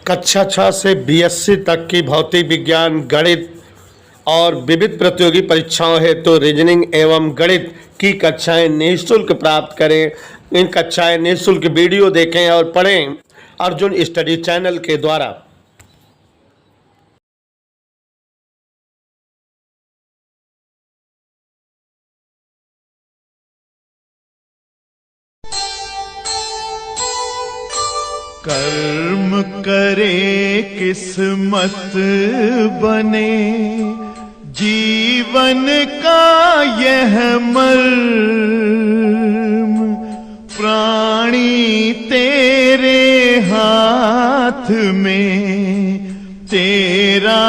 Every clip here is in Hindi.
कक्षा 6 से बीएससी तक की भौतिक विज्ञान, गणित और विविध प्रतियोगी परीक्षाओं हेतु रीजनिंग एवं गणित की कक्षाएं निःशुल्क प्राप्त करें। इन कक्षाएं निःशुल्क वीडियो देखें और पढ़ें अर्जुन स्टडी चैनल के द्वारा। कर्म करे किस्मत बने, जीवन का यह मर्म प्राणी तेरे हाथ में, तेरा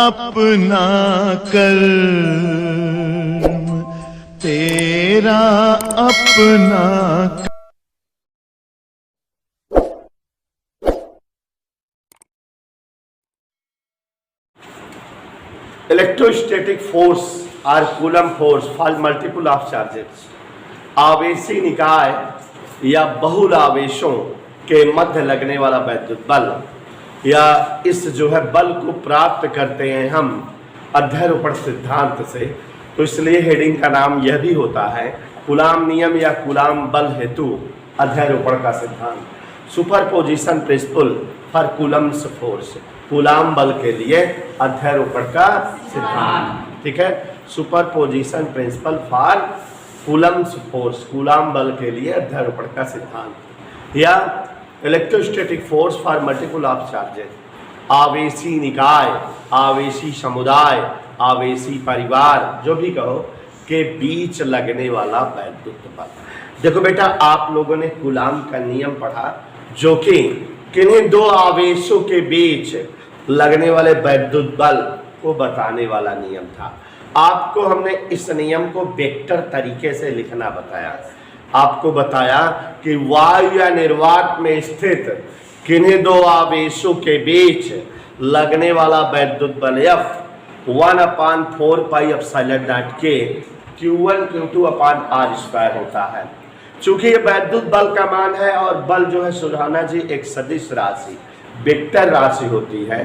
अपना कर्म, तेरा अपना। इलेक्ट्रोस्टैटिक फोर्स और Coulomb force for multiple of charges. आवेशी निकाय या बहुल आवेशों के मध्य लगने वाला वैद्युत बल या इस जो है बल को प्राप्त करते हैं हम अध्यारोपण सिद्धांत से, तो इसलिए हेडिंग का नाम यह भी होता है कूलाम नियम या कूलाम बल हेतु अध्यारोपण का सिद्धांत। Superposition principle for Coulomb's force, Coulomb बल के लिए अध्यारोपण का सिद्धांत। ठीक है, superposition principle for Coulomb's force, Coulomb बल के लिए अध्यारोपण का सिद्धांत। या electrostatic force for multiple of charges, आवेशी निकाय, आवेशी समुदाय, आवेशी परिवार, जो भी कहो, के बीच लगने वाला वैद्युत बल। देखो बेटा, आप लोगों ने कूलाम का नियम पढ़ा जो कि किन्हीं दो आवेशों के बीच लगने वाले वैद्युत बल को बताने वाला नियम था। आपको हमने इस नियम को वेक्टर तरीके से लिखना बताया। आपको बताया कि वायु या निर्वात में स्थित किन्हीं दो आवेशों के बीच लगने वाला वैद्युत बल F 1/4πε0 के Q1 Q2/r² होता है। चूंकि ये वैद्युत बल का मान है और बल जो है सुरहाना जी एक सदिश राशि, वेक्टर राशि होती है,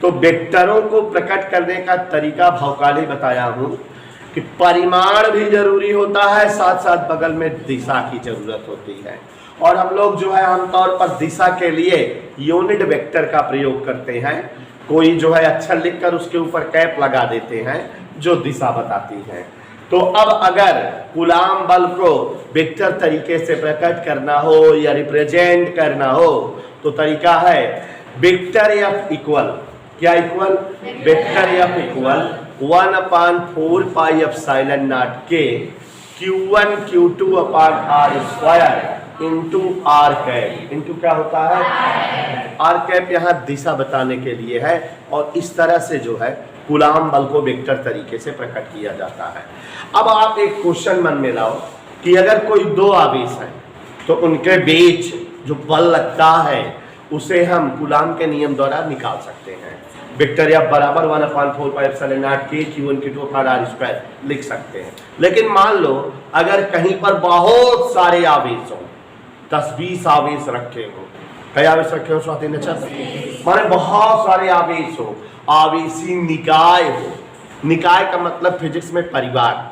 तो वेक्टरों को प्रकट करने का तरीका भौकाली बताया हूं कि परिमाण भी जरूरी होता है, साथ साथ बगल में दिशा की जरूरत होती है। और हम लोग जो है आमतौर पर दिशा के लिए यूनिट वेक्टर का प्रयोग करते हैं। कोई जो है अक्षर लिखकर उसके ऊपर कैप लगा देते हैं जो दिशा बताती है। तो अब अगर कूलाम बल को वेक्टर तरीके से प्रकट करना हो या रिप्रेजेंट करना हो तो तरीका है वेक्टर F इक्वल, क्या इक्वल, वेक्टर F इक्वल 1/4πε0 के Q1 Q2/r² into are cap. Into क्या होता है, आर कैप यहाँ दिशा बताने के लिए है। और इस तरह से जो है कूलाम बल को वेक्टर तरीके से प्रकट किया जाता है। अब आप एक क्वेश्चन मन में लाओ कि अगर कोई दो आवेश हैं तो उनके बीच जो बल लगता है उसे हम कूलाम के नियम द्वारा निकाल सकते हैं। वेक्टर F बराबर 1/4πε0 के Q1 Q2/r² लिख सकते हैं। लेकिन मान लो अगर कहीं पर बहुत सारे आवेश हो, 10-20 आवेश रखे हो, कई आवेश रखे हो स्वाति ने, माने बहुत सारे आवेश हो, आवेशी निकाय हो। निकाय का मतलब फिजिक्स में परिवार,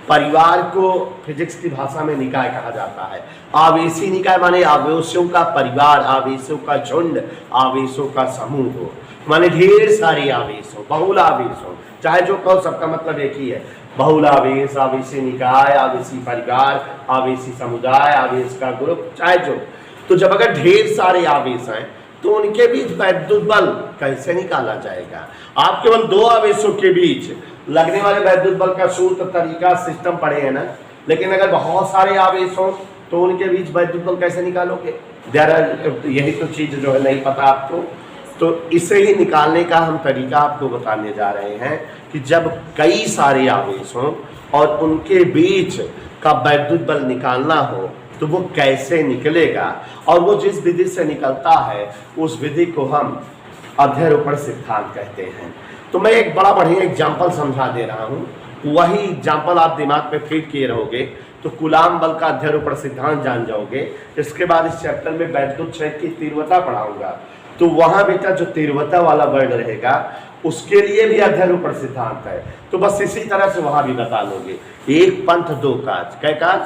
परिवार को फिजिक्स की भाषा में निकाय कहा जाता है। आवेशी निकाय माने आवेशों का परिवार, आवेशों का झुंड, आवेशों का समूह हो, माने ढेर सारे आवेश हो, बहुल आवेश हो, चाहे जो कहो सबका मतलब एक ही है, बहुल आवेश, आवेशी निकाय, आवेशी परिवार, आवेशी समुदाय, आवेश का ग्रुप, चाहे जो। तो जब अगर ढेर सारे आवेश हैं तो उनके बीच वैद्युत बल कैसे निकाला जाएगा? आप केवल दो आवेशों के बीच लगने वाले वैद्युत बल का सूत्र, तरीका, सिस्टम पढ़े हैं ना, लेकिन अगर बहुत सारे आवेश हो तो उनके बीच वैद्युत बल कैसे निकालोगे? यही तो चीज जो है नहीं पता आपको। तो इसे ही निकालने का हम तरीका आपको बताने जा रहे हैं कि जब कई सारे आवेश हों और उनके बीच का वैद्युत बल निकालना हो तो वो कैसे निकलेगा, और वो जिस विधि से निकलता है उस विधि को हम अध्यारोपण सिद्धांत कहते हैं। तो मैं एक बड़ा बढ़िया एग्जाम्पल समझा दे रहा हूँ, वही एग्जाम्पल आप दिमाग में फीड किए रहोगे तो कूलाम बल का अध्यारोपण सिद्धांत जान जाओगे। इसके बाद इस चैप्टर में वैद्युत क्षेत्र की तीव्रता पढ़ाऊंगा, तो वहां बेटा जो तीव्रता वाला वर्ण रहेगा उसके लिए भी अध्यारोपण सिद्धांत है। तो बस इसी तरह से वहां भी बता लोगे, एक पंथ दो काज। क्या काज?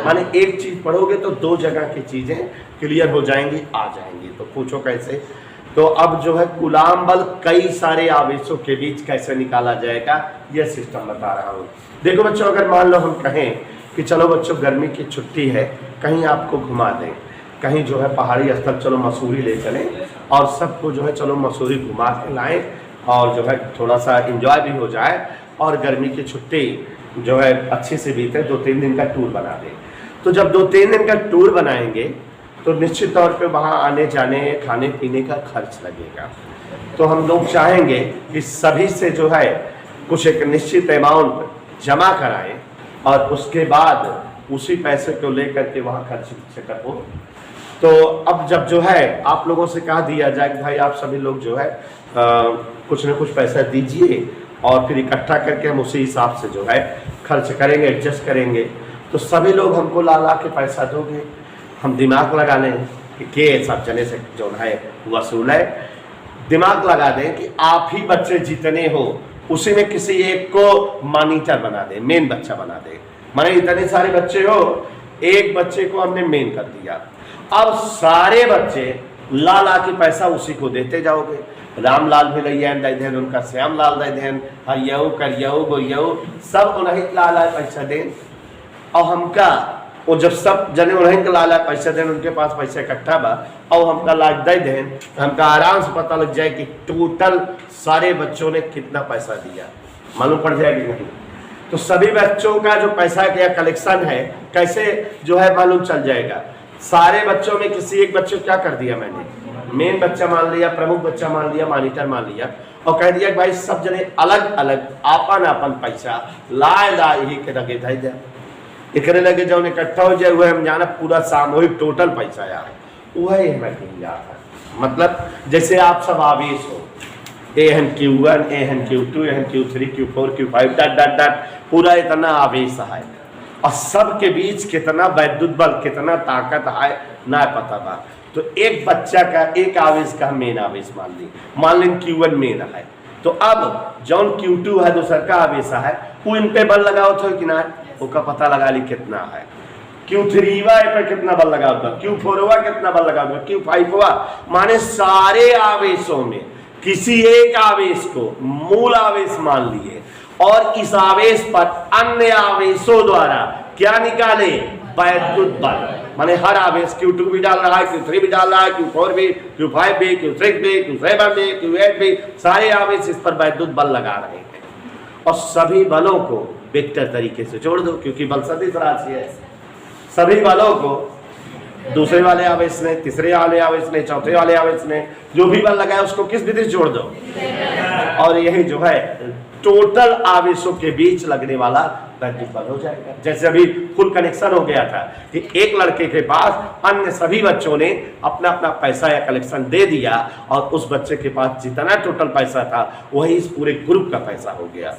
माने एक चीज पढ़ोगे तो दो जगह की चीजें क्लियर हो जाएंगी, आ जाएंगी। तो पूछो कैसे? तो अब जो है कूलाम बल कई सारे आवेशों के बीच कैसे निकाला जाएगा, यह सिस्टम बता रहा हूँ। देखो बच्चों, अगर मान लो हम कहें कि चलो बच्चों गर्मी की छुट्टी है, कहीं आपको घुमा दें, कहीं जो है पहाड़ी स्थल, चलो मसूरी ले चलें और सबको जो है चलो मसूरी घुमा के लाएं और जो है थोड़ा सा एंजॉय भी हो जाए और गर्मी की छुट्टी जो है अच्छे से बीते, 2-3 दिन का टूर बना दें। तो जब 2-3 दिन का टूर बनाएंगे तो निश्चित तौर पे वहाँ आने जाने खाने पीने का खर्च लगेगा। तो हम लोग चाहेंगे कि सभी से जो है कुछ एक निश्चित अमाउंट जमा कराएं और उसके बाद उसी पैसे को लेकर के वहाँ खर्च करो। तो अब जब जो है आप लोगों से कहा दिया जाए कि भाई आप सभी लोग जो है कुछ न कुछ पैसा दीजिए और फिर इकट्ठा करके हम उसी हिसाब से जो है खर्च करेंगे, एडजस्ट करेंगे। तो सभी लोग हमको ला ला के पैसा दोगे, हम दिमाग लगा लें कि सब जने से जो है वसूल है। दिमाग लगा दें कि आप ही बच्चे जितने हो उसी में किसी एक को मॉनिटर बना दें, मेन बच्चा बना दें। माने इतने सारे बच्चे हो, एक बच्चे को हमने मेन कर दिया। अब सारे बच्चे ला ला के पैसा उसी को देते जाओगे। रामलाल भी लैन दे देन, उनका श्यामलाल दे देन, हरियऊ करियऊ गोरियऊ सब उन्हें ला ला पैसा दें। और हमका वो जब सब जने उन्हें ला ला पैसा दें, उनके पास पैसा इकट्ठा बा और हमका लाज दे दें, हमका आराम से पता लग जाए कि टोटल सारे बच्चों ने कितना पैसा दिया, मालूम पड़ जाएगी नहीं। तो सभी बच्चों का जो पैसा का कलेक्शन है कैसे जो है मालूम चल जाएगा। सारे बच्चों में किसी एक बच्चे को क्या कर दिया मैंने, मेन बच्चा मान लिया, प्रमुख बच्चा मान लिया, मॉनिटर मान लिया और कह दिया कि भाई सब जने अलग अलग आपन आपन पैसा लाए ला ही के लगे दे दे, एकरे लगे जौन इकट्ठा हो जाए वह हम जाना पूरा सामूहिक टोटल पैसा यार वह हमें कहीं जाता है। मतलब जैसे आप सब आवेश हो, AN-Q1, AN-Q2, AN-Q3, Q4, Q5 डट डट डट पूरा इतना आवेश है और सब के बीच कितना वैद्युत बल कितना ताकत है ना पता बा। तो एक बच्चा का एक आवेश का मेन आवेश मान ली Q1 मेन है। तो अब जौन Q2 है दूसरा का आवेश है वो इन पे बल लगाओ तो कि ना उसका पता लगा ली कितना है। Q3 पे कितना बल लगा होगा, Q4 कितना बल लगा होगा, Q5 माने सारे आवेशों में किसी एक आवेश को मूल आवेश मान लिए और इस आवेश पर अन्य आवेशों द्वारा क्या निकाले, वैद्युत बल। माने हर आवेश Q2 भी डाल रहा है, Q3 भी डाल रहा है, Q4 भी, Q5 भी, Q6 भी, Q7 भी, Q8 भी, सारे आवेश इस पर वैद्युत बल लगा रहे हैं और सभी बलों को वेक्टर तरीके से जोड़ दो क्योंकि बल सदिश राशि है। सभी बलों को दूसरे वाले आवेश ने, तीसरे वाले आवेश ने, चौथे वाले आवेश ने जो भी बल लगाया उसको किस विधि से जोड़ दो और यही जो है टोटल आवेशों के बीच लगने वाला वैद्युत बल हो जाएगा। जैसे अभी फुल कनेक्शन हो गया था कि एक लड़के के पास अन्य सभी बच्चों ने अपना अपना पैसा या कलेक्शन दे दिया और उस बच्चे के पास जितना टोटल पैसा था वही इस पूरे ग्रुप का पैसा हो गया।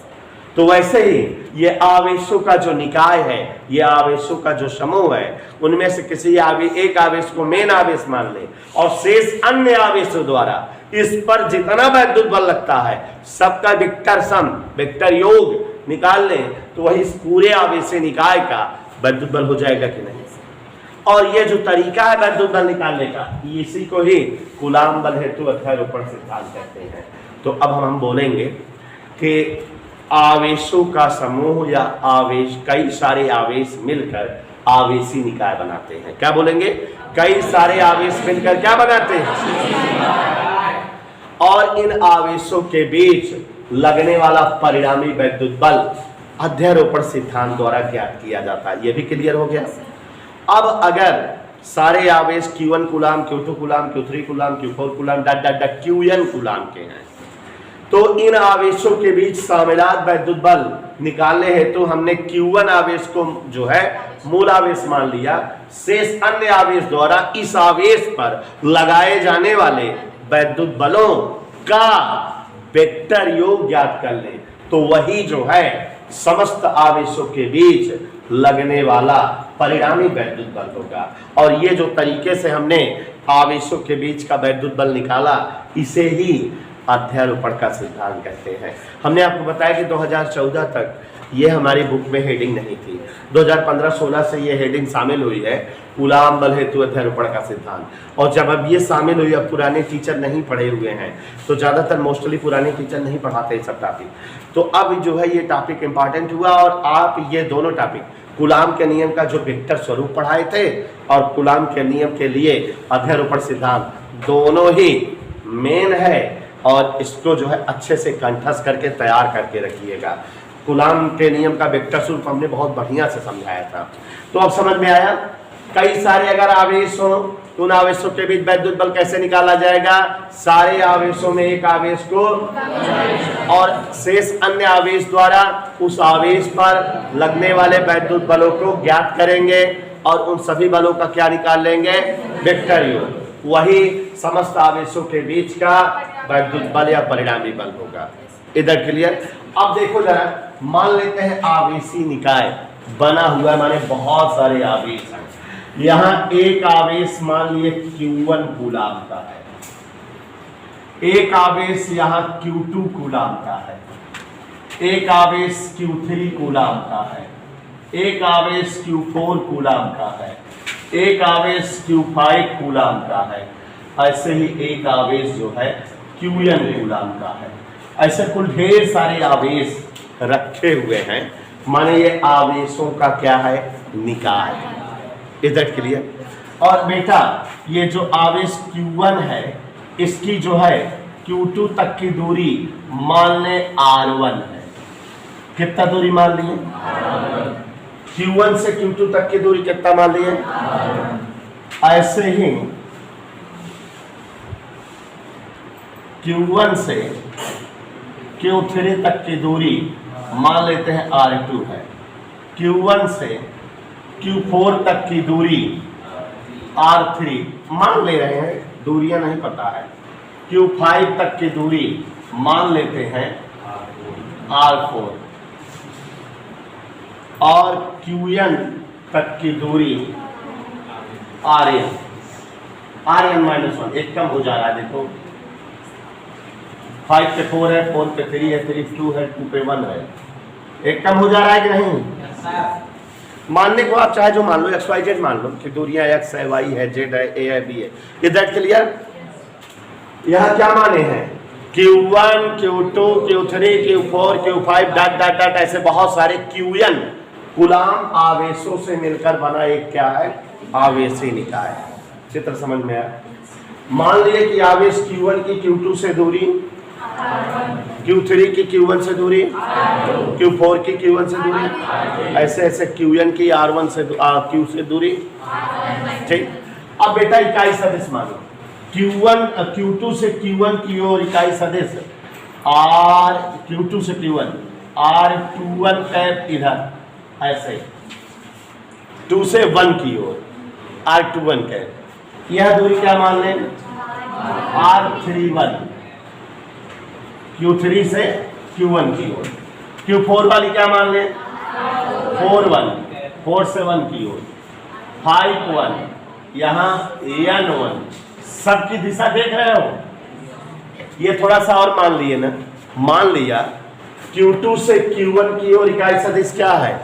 तो वैसे ही ये आवेशों का जो निकाय है, ये आवेशों का जो समूह है, उनमें से किसी एक आवेश को मेन आवेश मान ले और शेष अन्य आवेशों द्वारा इस पर जितना वैद्युत बल लगता है सबका वेक्टर सम, वेक्टर योग निकाल लें तो वही इस पूरे आवेश निकाय का वैद्युत बल हो जाएगा कि नहीं। और ये जो तरीका है वैद्युत बल निकालने का, इसी को ही कूलाम बल हेतु अध्यारोपण सिद्धांत कहते हैं। तो अब हम बोलेंगे कि आवेशों का समूह या आवेश, कई सारे आवेश मिलकर आवेशी निकाय बनाते हैं। क्या बोलेंगे, कई सारे आवेश मिलकर क्या बनाते हैं और इन आवेशों के बीच लगने वाला परिणामी वैद्युत बल अध्यारोपण सिद्धांत द्वारा ज्ञात किया जाता है। यह भी क्लियर हो गया। अब अगर सारे आवेश Q1 coulomb, Q2 coulomb, Q3 coulomb, Q4 coulomb dot dot dot Qn coulomb के हैं तो इन आवेशों के बीच शामिलात वैद्युत बल निकालने हेतु तो हमने Q1 आवेश को जो है मूल आवेश मान लिया, शेष अन्य आवेश द्वारा इस आवेश पर लगाए जाने वाले वैद्युत बलों का वेक्टर योग ज्ञात कर ले तो वही जो है समस्त आवेशों के बीच लगने वाला परिणामी वैद्युत बल होगा। और ये जो तरीके से हमने आवेशों के बीच का वैद्युत बल निकाला, इसे ही अध्यारोपण का सिद्धांत कहते हैं। हमने आपको बताया कि 2014 तक ये हमारी बुक में हेडिंग नहीं थी, 2015-16 से ये हेडिंग शामिल हुई है, कूलाम बल हेतु अध्यारोपण का सिद्धांत। और जब अब ये शामिल हुई, अब पुराने टीचर नहीं पढ़े हुए हैं, तो ज़्यादातर मोस्टली पुराने टीचर नहीं पढ़ाते सब टॉपिक, तो अब जो है ये टॉपिक इंपॉर्टेंट हुआ। और आप ये दोनों टॉपिक, कूलाम के नियम का जो वेक्टर स्वरूप पढ़ाए थे और कूलाम के नियम के लिए अध्यारोपण सिद्धांत, दोनों ही मेन है, और इसको जो है अच्छे से कंठस्थ करके तैयार करके रखिएगा। कूलाम के नियम का वेक्टर स्वरूप हमने बहुत बढ़िया से समझाया था, तो अब समझ में आया। कई सारे अगर आवेश हो तो उन आवेशों के बीच वैद्युत बल कैसे निकाला जाएगा? सारे आवेशों में एक आवेश को और शेष अन्य आवेश द्वारा उस आवेश पर लगने वाले वैद्युत बलों को ज्ञात करेंगे और उन सभी बलों का क्या निकाल लेंगे? वेक्टर योग। वही समस्त आवेशों के बीच का वैद्युत बल या परिणामी बल होगा। इधर क्लियर? अब देखो जरा, मान लेते हैं आवेशी निकाय बना हुआ है, माने बहुत सारे आवेश हैं। यहाँ एक आवेश मान लिए Q1 कूलाम का है, एक आवेश यहाँ Q2 कूलाम का है, एक आवेश Q3 कूलाम का है, एक आवेश Q4 कूलाम का है, एक आवेश Q5 कूलाम का है, ऐसे ही एक आवेश जो है Qn कूलाम का है। ऐसे कुल ढेर सारे आवेश रखे हुए हैं, माने ये आवेशों का क्या है? निकाय। इधर क्लियर? और बेटा ये जो आवेश Q1 है, इसकी जो है Q2 तक की दूरी मान ले R1 है। कितना दूरी मान लिए? Q1 से Q2 तक की दूरी कितना मान लिए? ऐसे ही Q1 से Q3 तक की दूरी मान लेते हैं R2 है। Q1 से Q4 तक की दूरी R3 मान ले रहे हैं, दूरियां नहीं पता है। Q5 तक की दूरी मान लेते हैं R4 और Qn तक की दूरी Rn। -1 एक कम हो जा रहा है, देखो 5 पे 4 है, 4 पे 3 है, 3 पे 2 है, 2 पे 1 है, एक कम हो जा रहा है कि नहीं? मानने को आप चाहे जो मान लो, XYZ मान लो कि दूरियां X है, Y है, Z है, A है, B है। इधर क्लियर? यहाँ क्या माने हैं? Q1, Q2, Q3, Q4, Q5 dot dot dot ऐसे बहुत सारे Qn कूलाम आवेशों से मिलकर बना एक क्या है? आवेशी निकाय। चित्र समझ में आया? मान लिए कि आवेश Q1 की Q2 से दूरी, Q3 की Q1 से दूरी, Q4 की Q1 से दूरी, ऐसे ऐसे Qn की R1 से Q से दूरी। ठीक। अब बेटा इकाई सदिश मानो, Q2 से Q1 की ओर इकाई सदिश R, Q2 से Q1 R21 कैप इधर, ऐसे 2 से 1 की ओर R21 कैप। यह दूरी क्या मान लें? R31। Q3 से Q1 की ओर। Q4 वाली क्या मान लें? 4-1, 4 से 1 की ओर। 5-1, यहाँ N1। सबकी दिशा देख रहे हो? ये थोड़ा सा और मान लिए ना, मान लिया Q2 से Q1 की ओर इकाई सदिश क्या है?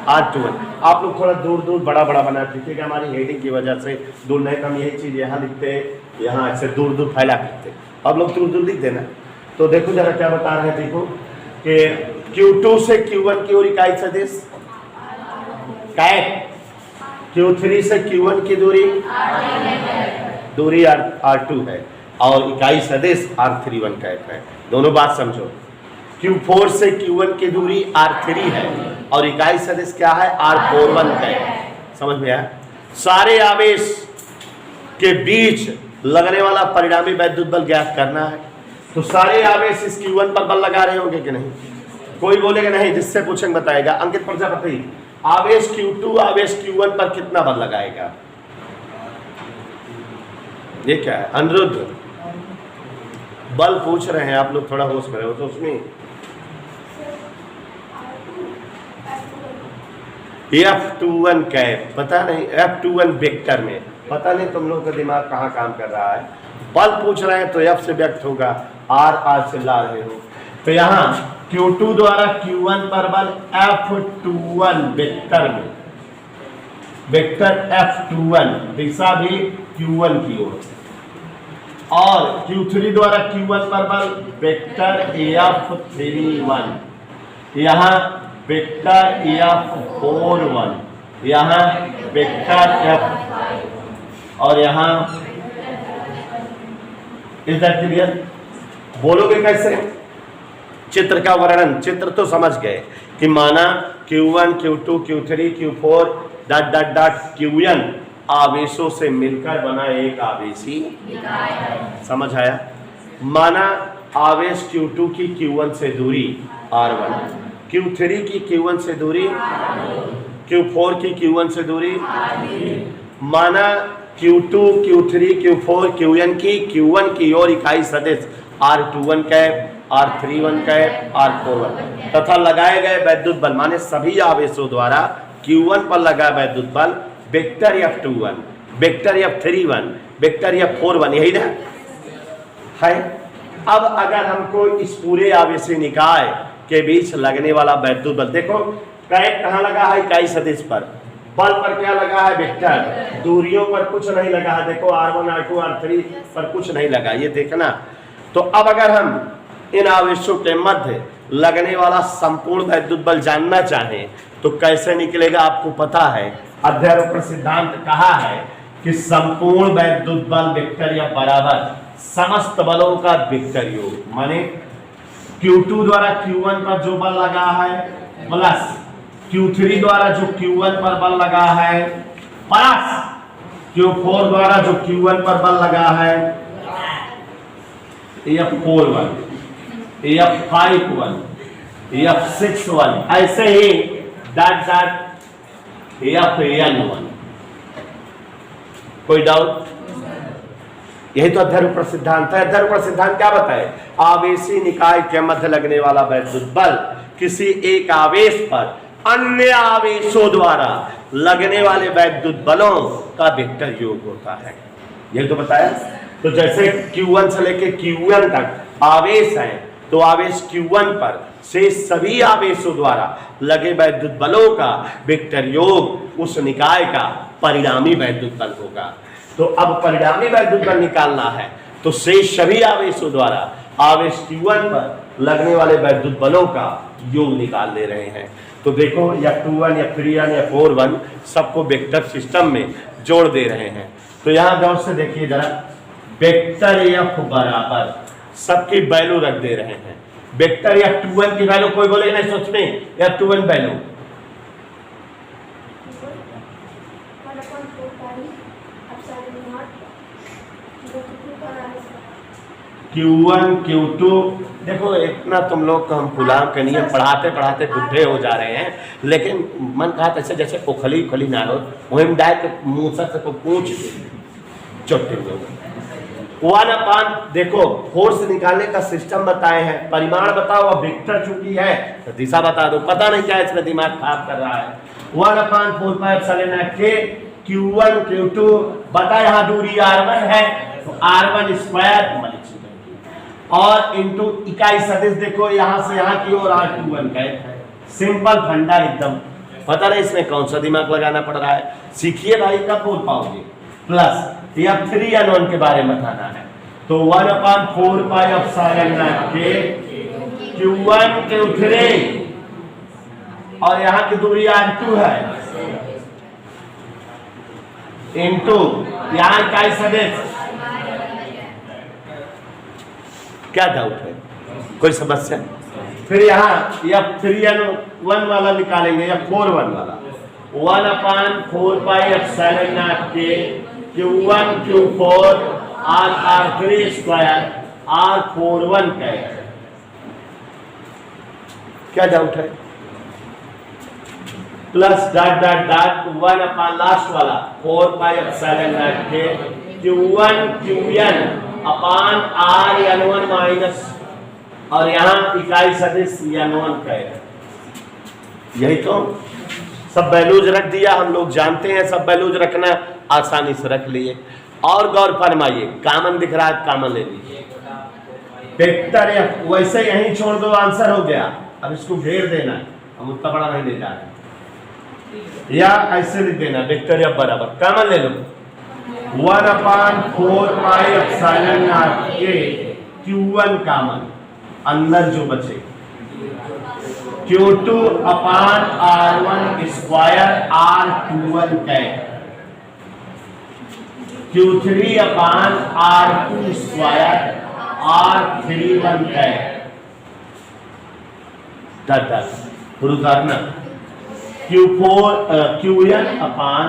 R21। आप लोग थोड़ा दूर दूर बड़ा बड़ा बना दीजिएगा, हमारी हेडिंग की वजह से दूर नहीं, हम यही चीज यहाँ लिखते, यहाँ ऐसे दूर दूर फैला करते, आप लोग दूर दूर लिख देना। तो देखो जरा क्या बता रहे हैं, देखो कि Q2 से Q1 की ओर इकाई सदिश कैप, Q3 से Q1 की दूरी R2 है और इकाई सदिश R31 कैप है। दोनों बात समझो, Q4 से Q1 की दूरी R3 है और इकाई सदिश क्या है? R41 है। समझ में आया? सारे आवेश के बीच लगने वाला परिणामी वैद्युत बल ज्ञात करना है। तो सारे आवेश इस Q1 पर बल लगा रहे होंगे कि नहीं? कोई बोलेगा नहीं, जिससे पूछेंगे बताएगा। अंकित प्रजापति, आवेश Q2 आवेश Q1 पर कितना बल लगाएगा? ये क्या है? अनिरुद्ध बल पूछ रहे हैं, आप लोग थोड़ा होश में रहो। तो उसमें F21 कैप, पता नहीं F21 वेक्टर में पता नहीं तुम लोग का दिमाग कहाँ काम कर रहा है। बल पूछ रहे हैं तो F से व्यक्त होगा, R चिल्ला रहे हो। तो यहाँ Q2 द्वारा Q1 पर बल F21 वेक्टर में, वेक्टर F21 दिशा भी Q1 की ओर, और Q3 द्वारा Q1 पर बल वेक्टर F31, यहाँ वेक्टर F41, यहाँ वेक्टर F, और यहाँ इज दैट क्लियर? बोलोगे कैसे? चित्र का वर्णन, चित्र तो समझ गए कि माना Q1 Q2 Q3 Q4 dot dot dot Qn आवेशों से मिलकर बना एक आवेशी समझ आया? माना आवेश Q2 की Q1 से दूरी R1, Q3 की Q1 से दूरी, Q4 की Q1 से दूरी, माना Q2 Q3 Q4 Qn की Q1 की ओर इकाई सदिश R21 cap, R31 cap, R41 तथा लगाए गए वैद्युत बल, माने सभी आवेशों द्वारा Q1 पर लगा वैद्युत बल vector F21, vector F31, vector F41, यही ना है। अब अगर हमको इस पूरे आवेशी निकाय के बीच लगने वाला वैद्युत बल, देखो कैप कहाँ लगा है? इकाई सदिश पर। बल पर क्या लगा है? वेक्टर। दूरियों पर कुछ नहीं लगा है, देखो R1 R2 R3 पर कुछ नहीं लगा, ये देखना। तो अब अगर हम इन आवेशों के मध्य लगने वाला संपूर्ण वैद्युत बल जानना चाहें तो कैसे निकलेगा? आपको पता है अध्यारोपण सिद्धांत कहा है कि संपूर्ण वैद्युत बल वेक्टर या बराबर समस्त बलों का वेक्टर योग, माने Q2 द्वारा Q1 पर जो बल लगा है प्लस Q3 द्वारा जो Q1 पर बल लगा है प्लस Q4 द्वारा जो Q1 पर बल लगा है, F41, F51, F61, ऐसे ही डॉट डॉट Fn1। कोई डाउट? यही तो अध्यारोपण सिद्धांत है। अध्यारोपण सिद्धांत क्या बताए? आवेशी निकाय के मध्य लगने वाला वैद्युत बल किसी एक आवेश पर अन्य आवेशों द्वारा लगने वाले वैद्युत बलों का वेक्टर योग होता है, यही तो बताया। तो जैसे Q1 से लेके Qn तक आवेश है, तो आवेश Q1 पर से सभी आवेशों द्वारा लगे वैद्युत बलों का वेक्टर योग उस निकाय का परिणामी वैद्युत बल होगा। तो अब परिणामी वैद्युत बल निकालना है तो शेष सभी आवेशों द्वारा आवेश Q1 पर लगने वाले वैद्युत बलों का योग निकाल ले रहे हैं। तो देखो F21 F31 F41 सबको वेक्टर सिस्टम में जोड़ दे रहे हैं। तो यहाँ गौर से देखिए जरा, वेक्टर F बराबर सबकी वैल्यू रख दे रहे हैं। वेक्टर F21 की वैल्यू कोई बोले नहीं सोच में, F21 वैल्यू Q1 Q2, देखो इतना तुम लोग को हम गुलाम के नियम पढ़ाते पढ़ाते बुढ़े हो जा रहे हैं, लेकिन मन कहा ऐसे जैसे उखली उखली ना हो, वही डायरेक्ट मुंह से तो पूछ चोटे वन अपान, देखो फोर्स निकालने का सिस्टम बताए हैं, परिमाण बताओ, अब वेक्टर चूंकि है तो दिशा बता दो, पता नहीं क्या इसमें दिमाग खराब कर रहा है। 1/4πε के Q1 Q2 बता, यहाँ दूरी R1 है तो R1 स्क्वायर और इंटू इकाई सदिश, देखो यहाँ से यहाँ की ओर R21 का है। सिंपल फंडा एकदम, पता नहीं इसमें कौन सा दिमाग लगाना पड़ रहा है, सीखिए भाई कब बोल पाओगे। प्लस F3N1 के बारे में बताना है, तो 1/4πε के Q1 Q3 और यहाँ की दूरी R2 है इंटू यहाँ इकाई सदिश। क्या डाउट है? कोई समस्या? फिर यहाँ F3N1 वाला निकालेंगे या F41 वाला, 1/4πε के Q1 Q4 R3 square R41 का है। क्या डाउट है? Plus dot dot dot 1 last वाला 4πε के Q1 Qn अपान R N1 माइनस, और यहाँ इकाई सदिश N1 का है, यही तो सब वैल्यूज रख दिया, हम लोग जानते हैं सब वैल्यूज रखना, आसानी से रख लिए। और गौर फरमाइए, कॉमन दिख रहा है, कॉमन ले लीजिए। वेक्टर एफ वैसे यहीं छोड़ दो, आंसर हो गया। अब इसको घेर देना है, हम उतना बड़ा नहीं ले जा रहे, या ऐसे लिख देना वेक्टर एफ बराबर कॉमन ले लो 1/4 पाई एप्सिलॉन नॉट के Q1 कॉमन, अंदर जो बचे Q2 अपान R1 square R21 cap, Q3 अपान R2 स्क्वायर R31 कैप। शुरू करना Qn अपान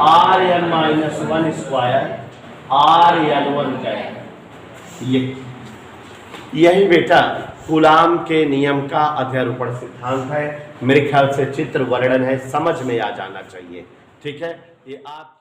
Rn-1 स्क्वायर Rn1 कैप। यही बेटा कूलाम के नियम का अध्यारोपण सिद्धांत है। मेरे ख्याल से चित्र वर्णन है, समझ में आ जाना चाहिए। ठीक है, ये आप